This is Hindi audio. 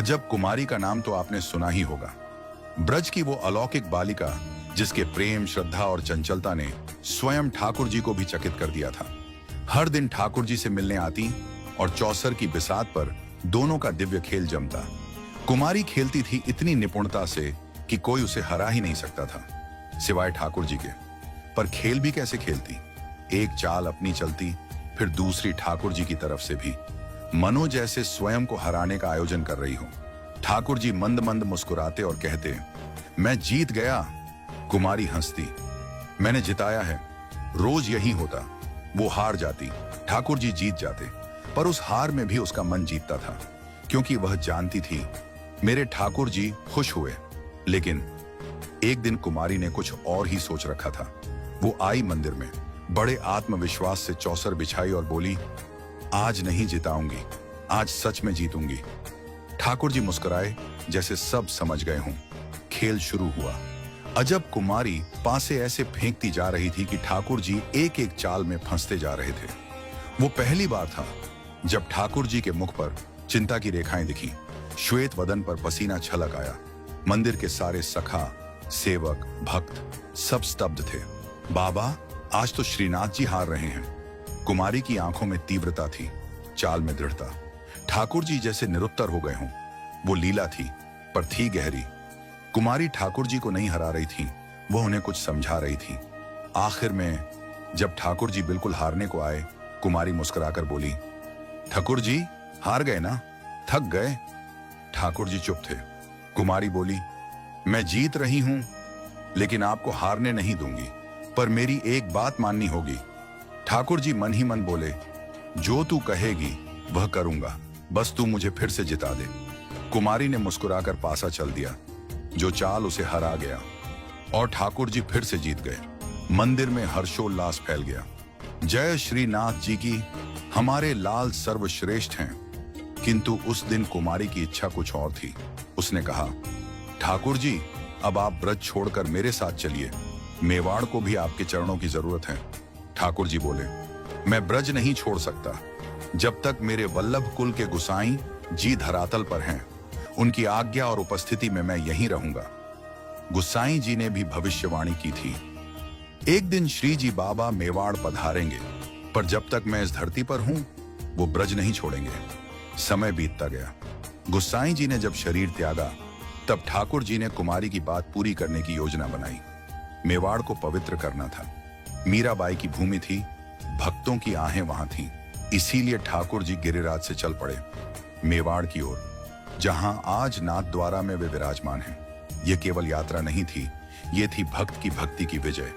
अजब कुमारी का नाम तो आपने सुना ही होगा। ब्रज की वो अलौकिक बालिका जिसके प्रेम, श्रद्धा और चंचलता ने स्वयं ठाकुर जी को भी चकित कर दिया था। हर दिन ठाकुर जी से मिलने आती और चौसर की बिसात पर दोनों का दिव्य खेल जमता। कुमारी खेलती थी इतनी निपुणता से कि कोई उसे हरा ही नहीं सकता था, सिवाय ठाकुर जी के। पर खेल भी कैसे खेलती? एक चाल अपनी चलती, फिर दूसरी ठाकुर जी की तरफ से भी, मनो जैसे स्वयं को हराने का आयोजन कर रही हो। ठाकुर जी मंद मंद मुस्कुराते और कहते, मैं जीत गया। कुमारी हंसती, मैंने जिताया है। रोज यही होता, वो हार जाती, ठाकुर जी जीत जाते। पर उस हार में भी उसका मन जीतता था, क्योंकि वह जानती थी मेरे ठाकुर जी खुश हुए। लेकिन एक दिन कुमारी ने कुछ और ही सोच रखा था। वो आई मंदिर में, बड़े आत्मविश्वास से चौसर बिछाई और बोली, आज नहीं जिताऊंगी, आज सच में जीतूंगी। ठाकुर जी मुस्कुराए, जैसे सब समझ गए हों। खेल शुरू हुआ। अजब कुमारी पासे ऐसे फेंकती जा रही थी कि ठाकुर जी एक एक चाल में फंसते जा रहे थे। वो पहली बार था जब ठाकुर जी के मुख पर चिंता की रेखाएं दिखी। श्वेत वदन पर पसीना छलक आया। मंदिर के सारे सखा, सेवक, भक्त सब स्तब्ध थे। बाबा, आज तो श्रीनाथ जी हार रहे हैं। कुमारी की आंखों में तीव्रता थी, चाल में दृढ़ता। ठाकुर जी जैसे निरुत्तर हो गए हों। वो लीला थी, पर थी गहरी। कुमारी ठाकुर जी को नहीं हरा रही थी, वो उन्हें कुछ समझा रही थी। आखिर में जब ठाकुर जी बिल्कुल हारने को आए, कुमारी मुस्कुराकर बोली, ठाकुर जी हार गए ना, थक गए? ठाकुर जी चुप थे। कुमारी बोली, मैं जीत रही हूं, लेकिन आपको हारने नहीं दूंगी, पर मेरी एक बात माननी होगी। ठाकुर जी मन ही मन बोले, जो तू कहेगी वह करूंगा, बस तू मुझे फिर से जिता दे। कुमारी ने मुस्कुराकर पासा चल दिया, जो चाल उसे हरा गया, और ठाकुर जी फिर से जीत गए। मंदिर में हर्षोल्लास फैल गया। जय श्री नाथ जी की, हमारे लाल सर्वश्रेष्ठ हैं। किंतु उस दिन कुमारी की इच्छा कुछ और थी। उसने कहा, ठाकुर जी, अब आप ब्रज छोड़कर मेरे साथ चलिए, मेवाड़ को भी आपके चरणों की जरूरत है। ठाकुर जी बोले, मैं ब्रज नहीं छोड़ सकता जब तक मेरे वल्लभ कुल के गुसाई जी धरातल पर हैं। उनकी आज्ञा और उपस्थिति में मैं यहीं रहूंगा। गुसाई जी ने भी भविष्यवाणी की थी, एक दिन श्री जी बाबा मेवाड़ पधारेंगे, पर जब तक मैं इस धरती पर हूं, वो ब्रज नहीं छोड़ेंगे। समय बीतता गया। गुसाई जी ने जब शरीर त्यागा, तब ठाकुर जी ने कुमारी की बात पूरी करने की योजना बनाई। मेवाड़ को पवित्र करना था। मीराबाई की भूमि थी, भक्तों की आहें वहां थीं। इसीलिए ठाकुर जी गिरिराज से चल पड़े मेवाड़ की ओर, जहां आज नाथद्वारा में वे विराजमान हैं। ये केवल यात्रा नहीं थी, ये थी भक्त की भक्ति की विजय।